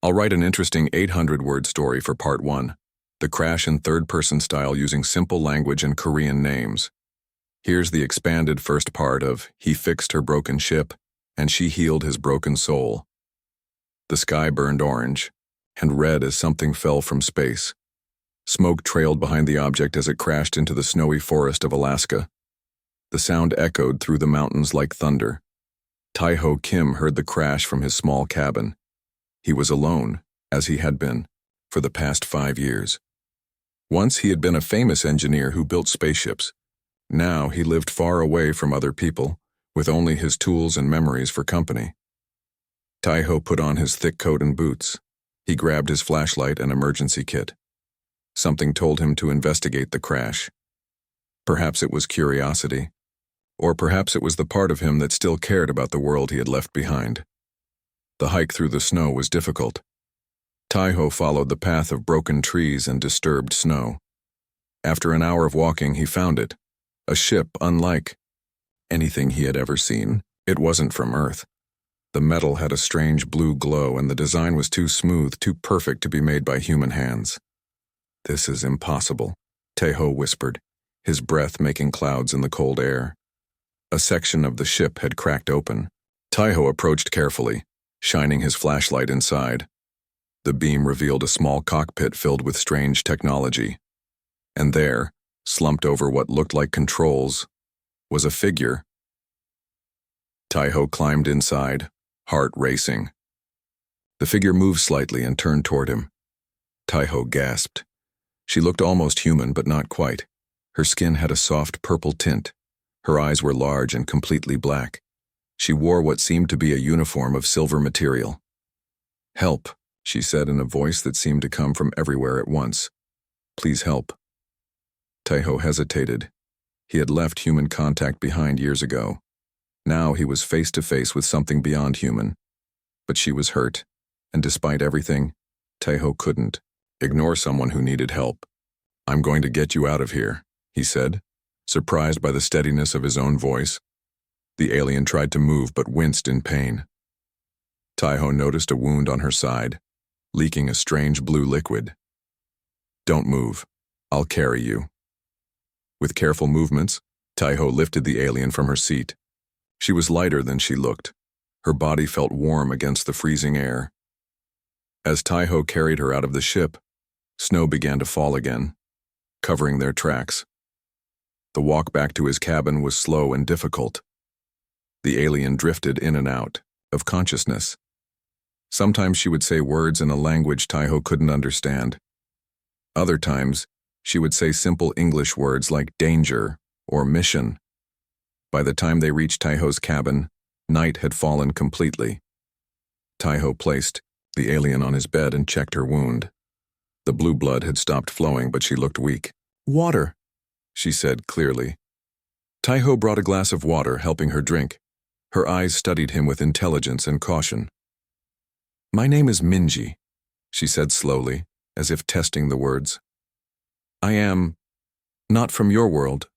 I'll write an interesting 800-word story for part 1, the crash in third-person style using simple language and Korean names. Here's the expanded first part of He Fixed Her Broken Ship, and She Healed His Broken Soul. The sky burned orange, and red as something fell from space. Smoke trailed behind the object as it crashed into the snowy forest of Alaska. The sound echoed through the mountains like thunder. Tae-ho Kim heard the crash from his small cabin. He was alone, as he had been, for the past 5 years. Once he had been a famous engineer who built spaceships. Now he lived far away from other people, with only his tools and memories for company. Tae-ho put on his thick coat and boots. He grabbed his flashlight and emergency kit. Something told him to investigate the crash. Perhaps it was curiosity, or perhaps it was the part of him that still cared about the world he had left behind. The hike through the snow was difficult. Tae-ho followed the path of broken trees and disturbed snow. After an hour of walking, he found it. A ship unlike anything he had ever seen. It wasn't from Earth. The metal had a strange blue glow, and the design was too smooth, too perfect to be made by human hands. "This is impossible," Tae-ho whispered, his breath making clouds in the cold air. A section of the ship had cracked open. Tae-ho approached carefully, shining his flashlight inside. The beam revealed a small cockpit filled with strange technology. And there, slumped over what looked like controls, was a figure. Tae-ho climbed inside, heart racing. The figure moved slightly and turned toward him. Tae-ho gasped. She looked almost human, but not quite. Her skin had a soft purple tint. Her eyes were large and completely black. She wore what seemed to be a uniform of silver material. "Help," she said in a voice that seemed to come from everywhere at once. "Please help." Tae-ho hesitated. He had left human contact behind years ago. Now he was face to face with something beyond human. But she was hurt, and despite everything, Tae-ho couldn't ignore someone who needed help. "I'm going to get you out of here," he said, surprised by the steadiness of his own voice. The alien tried to move but winced in pain. Tae-ho noticed a wound on her side, leaking a strange blue liquid. "Don't move. I'll carry you." With careful movements, Tae-ho lifted the alien from her seat. She was lighter than she looked. Her body felt warm against the freezing air. As Tae-ho carried her out of the ship, snow began to fall again, covering their tracks. The walk back to his cabin was slow and difficult. The alien drifted in and out of consciousness. Sometimes she would say words in a language Tae-ho couldn't understand. Other times, she would say simple English words like danger or mission. By the time they reached Tae-ho's cabin, night had fallen completely. Tae-ho placed the alien on his bed and checked her wound. The blue blood had stopped flowing, but she looked weak. "Water," she said clearly. Tae-ho brought a glass of water, helping her drink. Her eyes studied him with intelligence and caution. "My name is Minji," she said slowly, as if testing the words. "I am not from your world."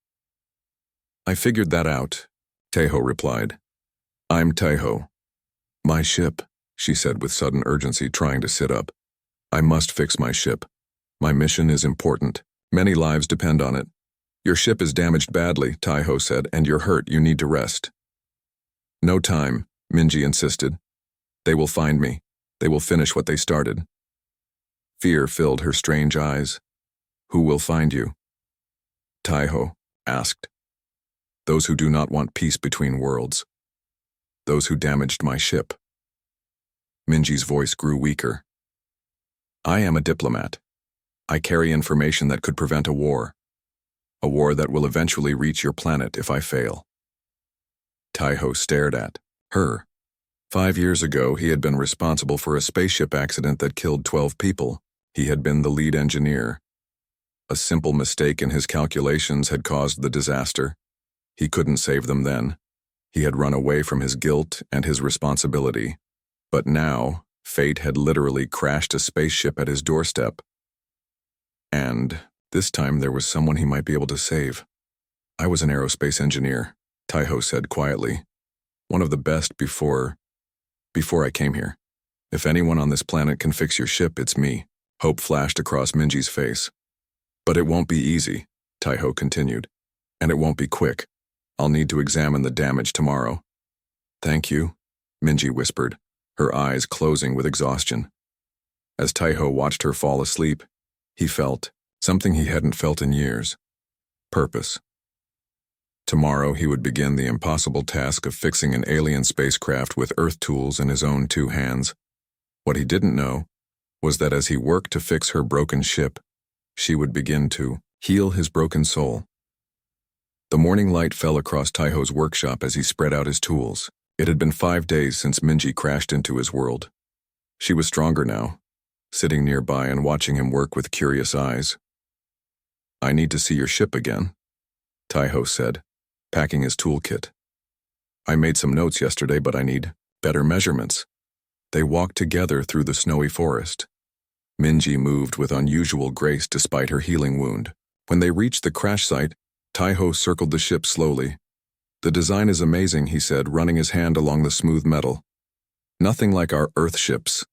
"I figured that out," Tae-ho replied. "I'm Tae-ho." "My ship," she said with sudden urgency, trying to sit up. "I must fix my ship. My mission is important. Many lives depend on it." "Your ship is damaged badly," Tae-ho said, "and you're hurt. You need to rest." "No time," Minji insisted. "They will find me. They will finish what they started." Fear filled her strange eyes. "Who will find you?" Tae-ho asked. "Those who do not want peace between worlds. Those who damaged my ship." Minji's voice grew weaker. "I am a diplomat. I carry information that could prevent a war that will eventually reach your planet if I fail." Tae-ho stared at her. 5 years ago, he had been responsible for a spaceship accident that killed 12 people. He had been the lead engineer. A simple mistake in his calculations had caused the disaster. He couldn't save them then. He had run away from his guilt and his responsibility. But now, fate had literally crashed a spaceship at his doorstep. And this time there was someone he might be able to save. "I was an aerospace engineer," Tae-ho said quietly. "One of the best before I came here. If anyone on this planet can fix your ship, it's me. Hope flashed across Minji's face. But it won't be easy, Taiho continued. And it won't be quick. I'll need to examine the damage tomorrow. Thank you, Minji whispered, her eyes closing with exhaustion. As Taiho watched her fall asleep, he felt something he hadn't felt in years. Purpose. Tomorrow he would begin the impossible task of fixing an alien spacecraft with Earth tools in his own 2 hands. What he didn't know was that as he worked to fix her broken ship, she would begin to heal his broken soul. The morning light fell across Taiho's workshop as he spread out his tools. It had been 5 days since Minji crashed into his world. She was stronger now, sitting nearby and watching him work with curious eyes. I need to see your ship again, Taiho said, packing his toolkit. I made some notes yesterday, but I need better measurements. They walked together through the snowy forest. Minji moved with unusual grace despite her healing wound. When they reached the crash site, Taiho circled the ship slowly. The design is amazing, he said, running his hand along the smooth metal. Nothing like our Earth ships.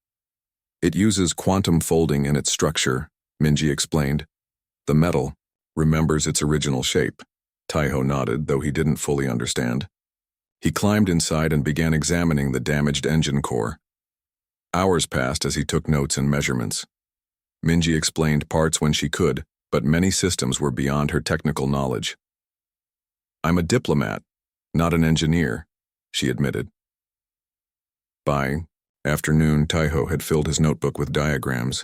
It uses quantum folding in its structure, Minji explained. The metal remembers its original shape. Taiho nodded, though he didn't fully understand. He climbed inside and began examining the damaged engine core. Hours passed as he took notes and measurements. Minji explained parts when she could, but many systems were beyond her technical knowledge. I'm a diplomat, not an engineer, she admitted. By afternoon, Taiho had filled his notebook with diagrams.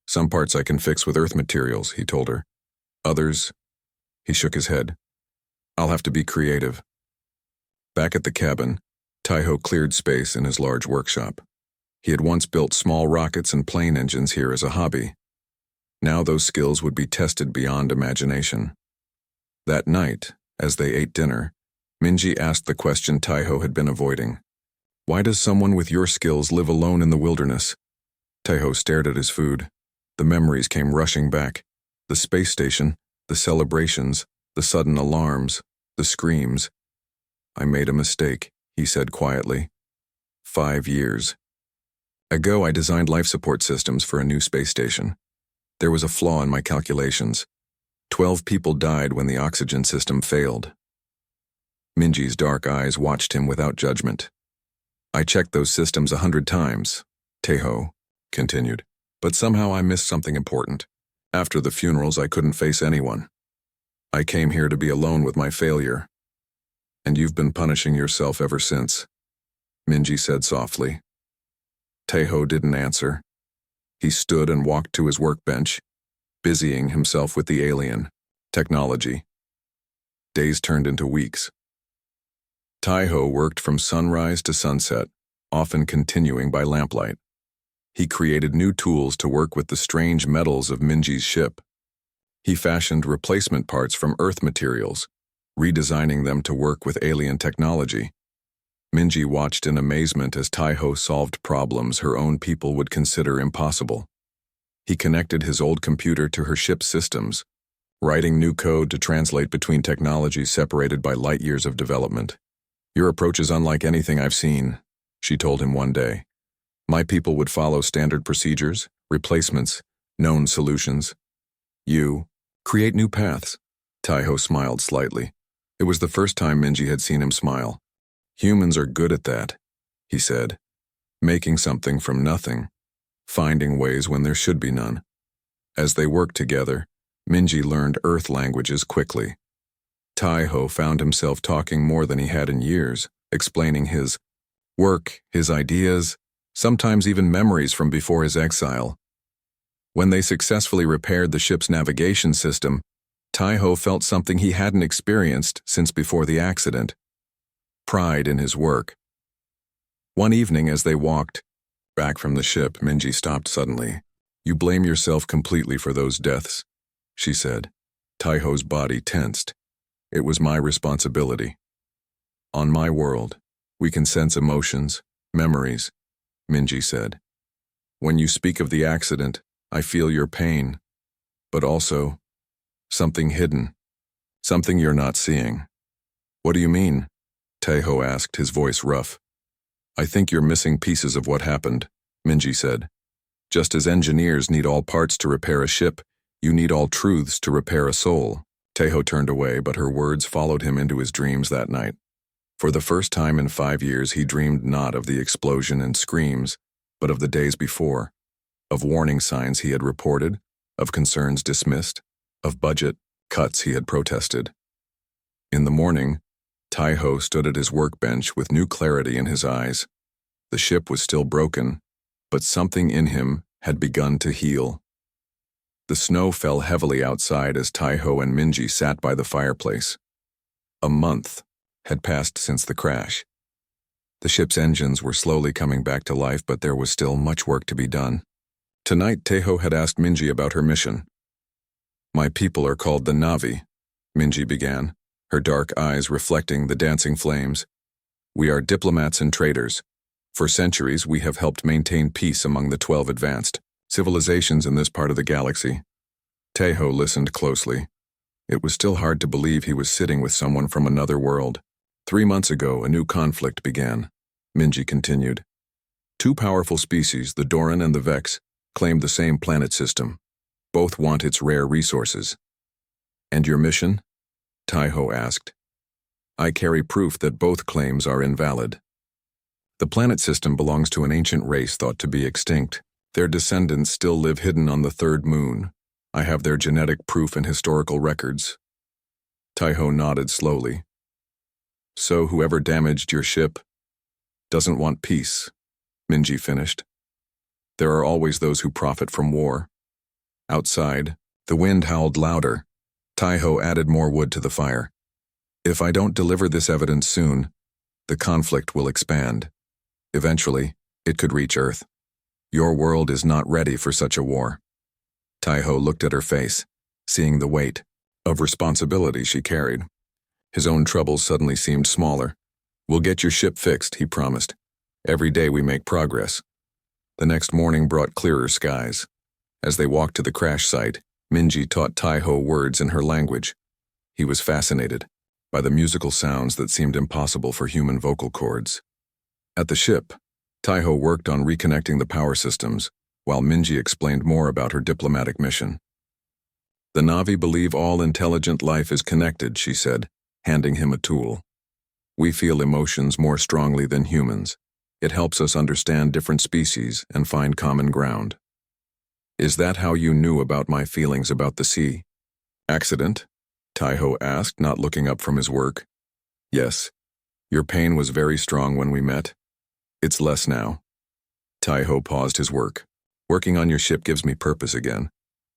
Some parts I can fix with Earth materials, he told her. Others, he shook his head. I'll have to be creative. Back at the cabin, Taiho cleared space in his large workshop. He had once built small rockets and plane engines here as a hobby. Now those skills would be tested beyond imagination. That night, as they ate dinner, Minji asked the question Taiho had been avoiding. Why does someone with your skills live alone in the wilderness? Taiho stared at his food. The memories came rushing back. The space station, the celebrations, the sudden alarms, the screams. I made a mistake, he said quietly. 5 years ago, I designed life support systems for a new space station. There was a flaw in my calculations. 12 people died when the oxygen system failed. Minji's dark eyes watched him without judgment. I checked those systems 100 times, Taiho continued, but somehow I missed something important. After the funerals, I couldn't face anyone. I came here to be alone with my failure. And you've been punishing yourself ever since, Minji said softly. Taiho didn't answer. He stood and walked to his workbench, busying himself with the alien technology. Days turned into weeks. Taiho worked from sunrise to sunset, often continuing by lamplight. He created new tools to work with the strange metals of Minji's ship. He fashioned replacement parts from Earth materials, redesigning them to work with alien technology. Minji watched in amazement as Taiho solved problems her own people would consider impossible. He connected his old computer to her ship's systems, writing new code to translate between technologies separated by light years of development. Your approach is unlike anything I've seen, she told him one day. My people would follow standard procedures, replacements, known solutions. You create new paths. Taiho smiled slightly. It was the first time Minji had seen him smile. Humans are good at that, he said. Making something from nothing, finding ways when there should be none. As they worked together, Minji learned Earth languages quickly. Taiho found himself talking more than he had in years, explaining his work, his ideas, sometimes even memories from before his exile. When they successfully repaired the ship's navigation system, Taiho felt something he hadn't experienced since before the accident. Pride in his work. One evening as they walked back from the ship, Minji stopped suddenly. You blame yourself completely for those deaths, she said. Taiho's body tensed. It was my responsibility. On my world, we can sense emotions, memories, Minji said. When you speak of the accident, I feel your pain, but also something hidden, something you're not seeing. What do you mean? Taiho asked, his voice rough. I think you're missing pieces of what happened, Minji said. Just as engineers need all parts to repair a ship, you need all truths to repair a soul. Teho turned away, but her words followed him into his dreams that night. For the first time in 5 years, he dreamed not of the explosion and screams, but of the days before, of warning signs he had reported, of concerns dismissed, of budget cuts he had protested. In the morning, Taiho stood at his workbench with new clarity in his eyes. The ship was still broken, but something in him had begun to heal. The snow fell heavily outside as Taiho and Minji sat by the fireplace. A month had passed since the crash. The ship's engines were slowly coming back to life, but there was still much work to be done. Tonight, Taiho had asked Minji about her mission. My people are called the Navi, Minji began, her dark eyes reflecting the dancing flames. We are diplomats and traders. For centuries, we have helped maintain peace among the 12 advanced civilizations in this part of the galaxy. Taiho listened closely. It was still hard to believe he was sitting with someone from another world. 3 months ago, a new conflict began, Minji continued. 2 powerful species, the Doran and the Vex, claimed the same planet system. Both want its rare resources. And your mission? Taiho asked. I carry proof that both claims are invalid. The planet system belongs to an ancient race thought to be extinct. Their descendants still live hidden on the 3rd moon. I have their genetic proof and historical records. Taiho nodded slowly. So whoever damaged your ship doesn't want peace, Minji finished. There are always those who profit from war. Outside, the wind howled louder. Taiho added more wood to the fire. If I don't deliver this evidence soon, the conflict will expand. Eventually, it could reach Earth. Your world is not ready for such a war. Taiho looked at her face, seeing the weight of responsibility she carried. His own troubles suddenly seemed smaller. We'll get your ship fixed, he promised. Every day we make progress. The next morning brought clearer skies. As they walked to the crash site, Minji taught Taiho words in her language. He was fascinated by the musical sounds that seemed impossible for human vocal cords. At the ship, Taiho worked on reconnecting the power systems, while Minji explained more about her diplomatic mission. The Navi believe all intelligent life is connected, she said, handing him a tool. We feel emotions more strongly than humans. It helps us understand different species and find common ground. Is that how you knew about my feelings about the sea? Accident? Taiho asked, not looking up from his work. Yes. Your pain was very strong when we met. It's less now. Taiho paused his work. Working on your ship gives me purpose again.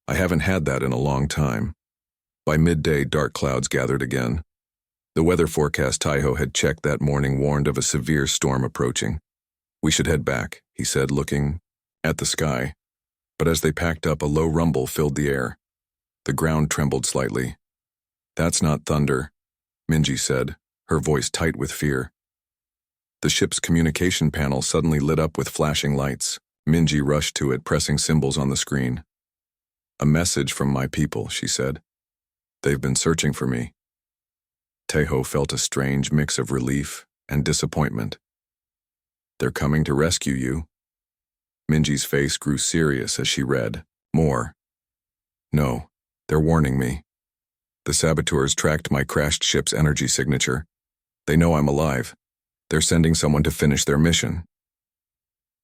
I haven't had that in a long time. By midday, dark clouds gathered again. The weather forecast Taiho had checked that morning warned of a severe storm approaching. We should head back, he said, looking at the sky. But as they packed up, a low rumble filled the air. The ground trembled slightly. That's not thunder, Minji said, her voice tight with fear. The ship's communication panel suddenly lit up with flashing lights. Minji rushed to it, pressing symbols on the screen. A message from my people, she said. They've been searching for me. Taiho felt a strange mix of relief and disappointment. They're coming to rescue you. Minji's face grew serious as she read. More. No, they're warning me. The saboteurs tracked my crashed ship's energy signature. They know I'm alive. They're sending someone to finish their mission.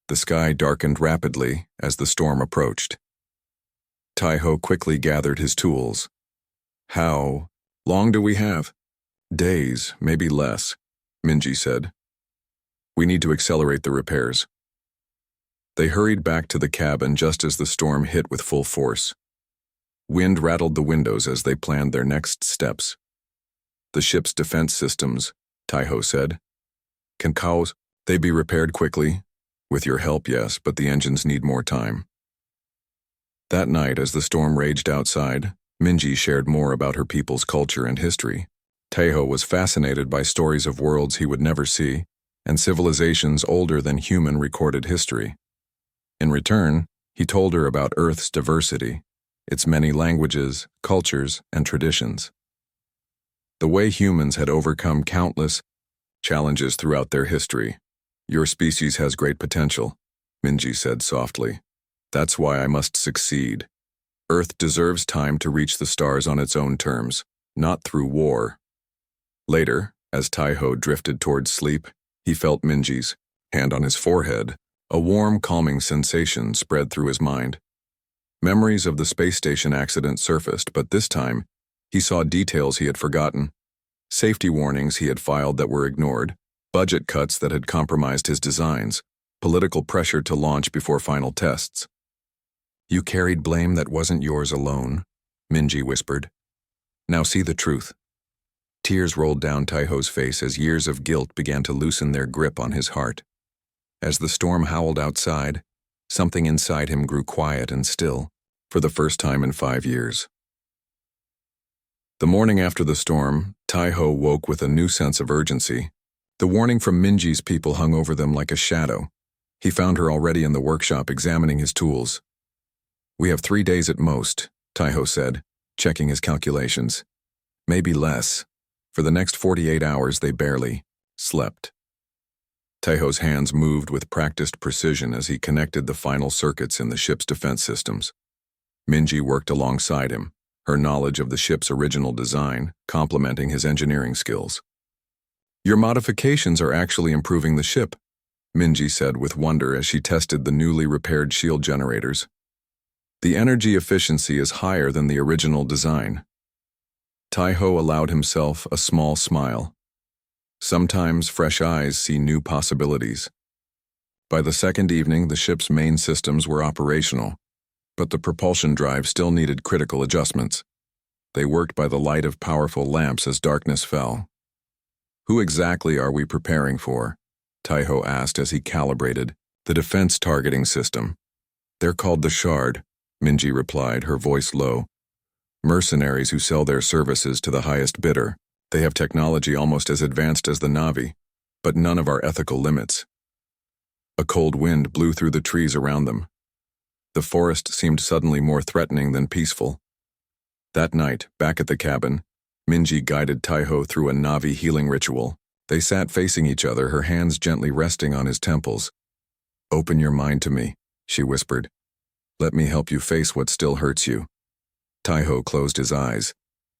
The sky darkened rapidly as the storm approached. Taiho quickly gathered his tools. How long do we have? Days, maybe less, Minji said. We need to accelerate the repairs. They hurried back to the cabin just as the storm hit with full force. Wind rattled the windows as they planned their next steps. The ship's defense systems, Taiho said. Can they be repaired quickly? With your help, yes, but the engines need more time. That night, as the storm raged outside, Minji shared more about her people's culture and history. Taiho was fascinated by stories of worlds he would never see, and civilizations older than human recorded history. In return, he told her about Earth's diversity, its many languages, cultures, and traditions. The way humans had overcome countless challenges throughout their history. Your species has great potential. Minji said softly. That's why I must succeed. Earth deserves time to reach the stars on its own terms, not through war. Later, as Taiho drifted towards sleep, he felt Minji's hand on his forehead. A warm, calming sensation spread through his mind. Memories of the space station accident surfaced, but this time, he saw details he had forgotten. Safety warnings he had filed that were ignored, budget cuts that had compromised his designs, political pressure to launch before final tests. You carried blame that wasn't yours alone, Minji whispered. Now see the truth. Tears rolled down Taiho's face as years of guilt began to loosen their grip on his heart. As the storm howled outside, something inside him grew quiet and still, for the first time in 5 years. The morning after the storm, Taiho woke with a new sense of urgency. The warning from Minji's people hung over them like a shadow. He found her already in the workshop examining his tools. We have 3 days at most, Taiho said, checking his calculations. Maybe less. For the next 48 hours, they barely slept. Taiho's hands moved with practiced precision as he connected the final circuits in the ship's defense systems. Minji worked alongside him, her knowledge of the ship's original design complementing his engineering skills. Your modifications are actually improving the ship, Minji said with wonder as she tested the newly repaired shield generators. The energy efficiency is higher than the original design. Taiho allowed himself a small smile. Sometimes fresh eyes see new possibilities. By the second evening, the ship's main systems were operational, but the propulsion drive still needed critical adjustments. They worked by the light of powerful lamps as darkness fell. Who exactly are we preparing for? Taiho asked as he calibrated the defense targeting system. They're called the Shard, Minji replied, her voice low. Mercenaries who sell their services to the highest bidder. They have technology almost as advanced as the Na'vi, but none of our ethical limits. A cold wind blew through the trees around them. The forest seemed suddenly more threatening than peaceful. That night, back at the cabin, Minji guided Taiho through a Na'vi healing ritual. They sat facing each other, her hands gently resting on his temples. Open your mind to me, she whispered. Let me help you face what still hurts you. Taiho closed his eyes.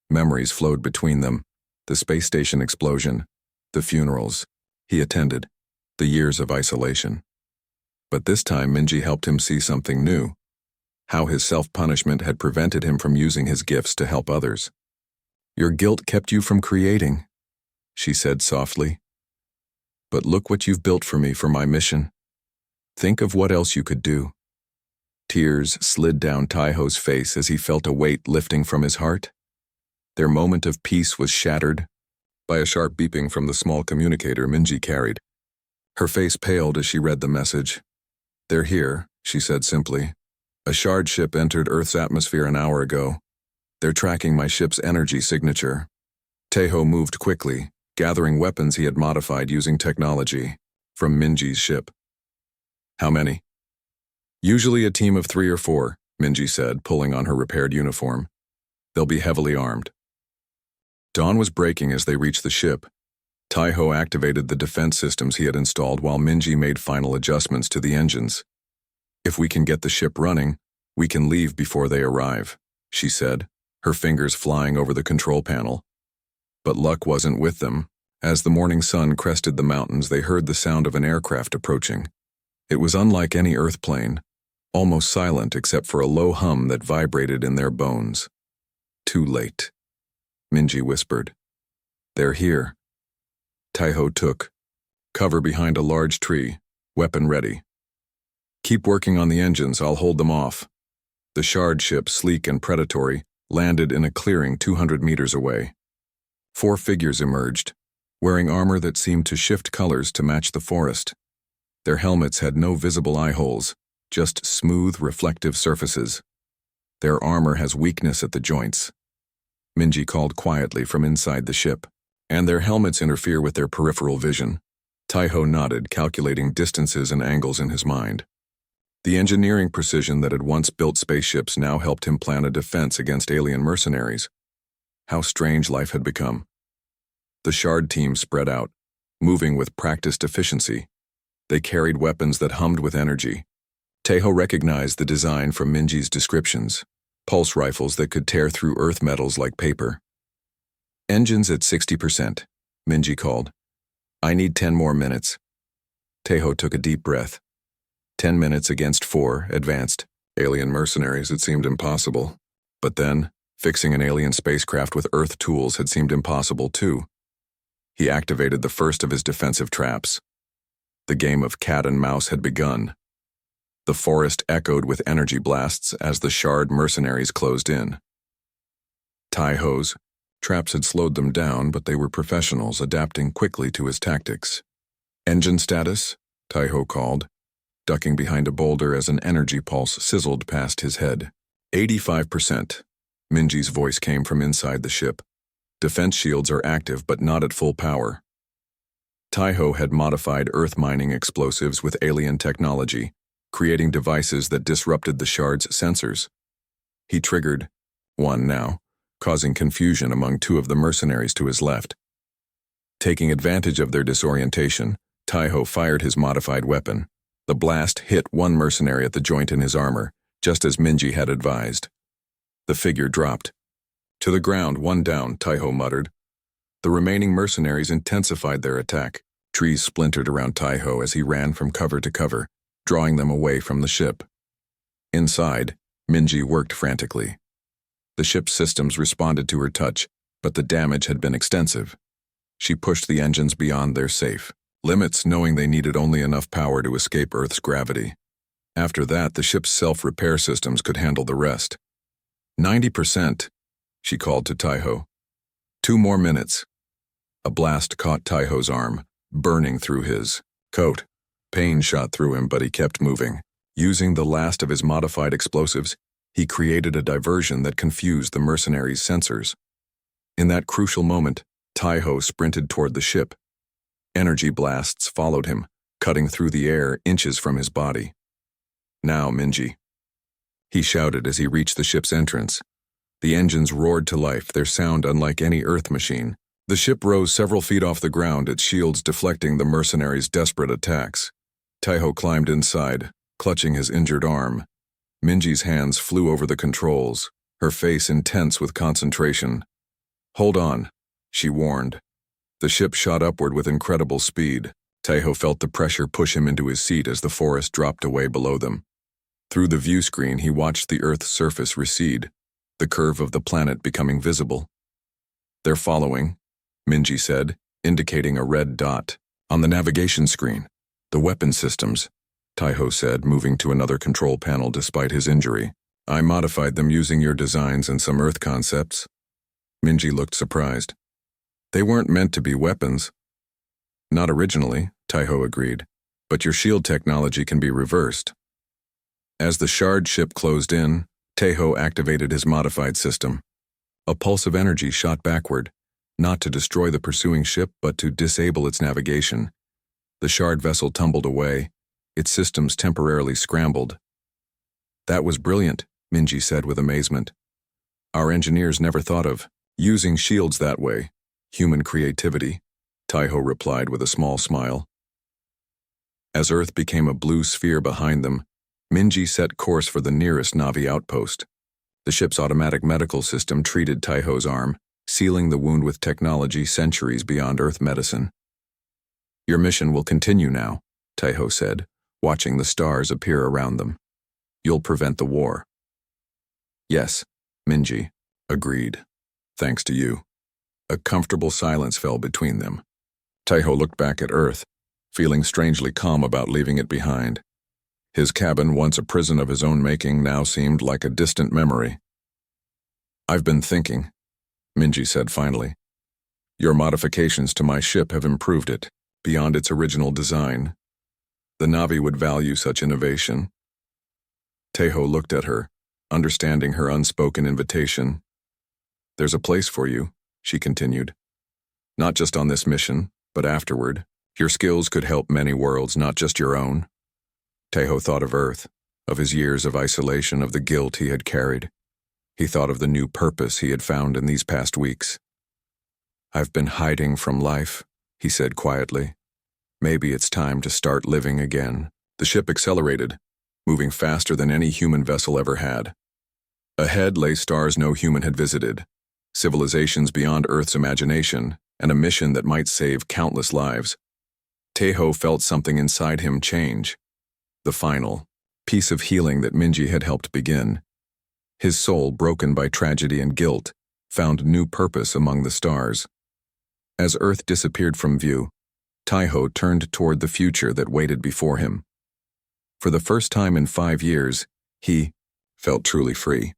Memories flowed between them. The space station explosion, the funerals he attended, the years of isolation. But this time Minji helped him see something new. How his self-punishment had prevented him from using his gifts to help others. Your guilt kept you from creating, she said softly. But look what you've built for me for my mission. Think of what else you could do. Tears slid down Taiho's face as he felt a weight lifting from his heart. Their moment of peace was shattered by a sharp beeping from the small communicator Minji carried. Her face paled as she read the message. They're here, she said simply. A shard ship entered Earth's atmosphere an hour ago. They're tracking my ship's energy signature. Taiho moved quickly, gathering weapons he had modified using technology from Minji's ship. How many? Usually a team of 3 or 4, Minji said, pulling on her repaired uniform. They'll be heavily armed. Dawn was breaking as they reached the ship. Taiho activated the defense systems he had installed while Minji made final adjustments to the engines. If we can get the ship running, we can leave before they arrive, she said, her fingers flying over the control panel. But luck wasn't with them. As the morning sun crested the mountains, they heard the sound of an aircraft approaching. It was unlike any Earth plane, almost silent except for a low hum that vibrated in their bones. Too late, Minji whispered. They're here. Taiho took cover behind a large tree, weapon ready. Keep working on the engines, I'll hold them off. The shard ship, sleek and predatory, landed in a clearing 200 meters away. 4 figures emerged, wearing armor that seemed to shift colors to match the forest. Their helmets had no visible eye holes, just smooth, reflective surfaces. Their armor has weakness at the joints, Minji called quietly from inside the ship. And their helmets interfere with their peripheral vision. Taiho nodded, calculating distances and angles in his mind. The engineering precision that had once built spaceships now helped him plan a defense against alien mercenaries. How strange life had become. The Shard team spread out, moving with practiced efficiency. They carried weapons that hummed with energy, Taiho recognized the design from Minji's descriptions, pulse rifles that could tear through earth metals like paper. Engines at 60%, Minji called. I need 10 more minutes. Taiho took a deep breath. 10 minutes against 4, advanced. Alien mercenaries, it seemed impossible. But then, fixing an alien spacecraft with Earth tools had seemed impossible too. He activated the first of his defensive traps. The game of cat and mouse had begun. The forest echoed with energy blasts as the shard mercenaries closed in. Taiho's traps had slowed them down, but they were professionals, adapting quickly to his tactics. Engine status? Taiho called, ducking behind a boulder as an energy pulse sizzled past his head. 85%. Minji's voice came from inside the ship. Defense shields are active but not at full power. Taiho had modified Earth mining explosives with alien technology, creating devices that disrupted the shard's sensors. He triggered one now, causing confusion among 2 of the mercenaries to his left. Taking advantage of their disorientation, Taiho fired his modified weapon. The blast hit one mercenary at the joint in his armor, just as Minji had advised. The figure dropped. To the ground, one down, Taiho muttered. The remaining mercenaries intensified their attack. Trees splintered around Taiho as he ran from cover to cover, drawing them away from the ship. Inside, Minji worked frantically. The ship's systems responded to her touch, but the damage had been extensive. She pushed the engines beyond their safe limits, knowing they needed only enough power to escape Earth's gravity. After that, the ship's self-repair systems could handle the rest. 90%, she called to Taiho. 2 more minutes. A blast caught Taiho's arm, burning through his coat. Pain shot through him, but he kept moving. Using the last of his modified explosives, he created a diversion that confused the mercenaries' sensors. In that crucial moment, Taiho sprinted toward the ship. Energy blasts followed him, cutting through the air inches from his body. Now, Minji, he shouted as he reached the ship's entrance. The engines roared to life, their sound unlike any Earth machine. The ship rose several feet off the ground, its shields deflecting the mercenaries' desperate attacks. Taiho climbed inside, clutching his injured arm. Minji's hands flew over the controls, her face intense with concentration. Hold on, she warned. The ship shot upward with incredible speed. Taiho felt the pressure push him into his seat as the forest dropped away below them. Through the view screen, he watched the Earth's surface recede, the curve of the planet becoming visible. They're following, Minji said, indicating a red dot. On the navigation screen, the weapon systems, Taiho said, moving to another control panel despite his injury. I modified them using your designs and some Earth concepts. Minji looked surprised. They weren't meant to be weapons. Not originally, Taiho agreed, but your shield technology can be reversed. As the shard ship closed in, Taiho activated his modified system. A pulse of energy shot backward, not to destroy the pursuing ship but to disable its navigation. The shard vessel tumbled away, its systems temporarily scrambled. That was brilliant, Minji said with amazement. Our engineers never thought of using shields that way. Human creativity, Taiho replied with a small smile. As Earth became a blue sphere behind them, Minji set course for the nearest Na'vi outpost. The ship's automatic medical system treated Taiho's arm, sealing the wound with technology centuries beyond Earth medicine. Your mission will continue now, Taiho said, watching the stars appear around them. You'll prevent the war. Yes, Minji agreed. Thanks to you. A comfortable silence fell between them. Taiho looked back at Earth, feeling strangely calm about leaving it behind. His cabin, once a prison of his own making, now seemed like a distant memory. I've been thinking, Minji said finally. Your modifications to my ship have improved it, beyond its original design. The Na'vi would value such innovation. Taiho looked at her, understanding her unspoken invitation. There's a place for you, she continued. Not just on this mission, but afterward. Your skills could help many worlds, not just your own. Taiho thought of Earth, of his years of isolation, of the guilt he had carried. He thought of the new purpose he had found in these past weeks. I've been hiding from life, he said quietly. Maybe it's time to start living again. The ship accelerated. moving faster than any human vessel ever had. Ahead lay stars no human had visited, civilizations beyond Earth's imagination, and a mission that might save countless lives. Tejo felt something inside him change. The final piece of healing that Minji had helped begin. His soul, broken by tragedy and guilt, found new purpose among the stars. As Earth disappeared from view, Tejo turned toward the future that waited before him. For the first time in 5 years, he felt truly free.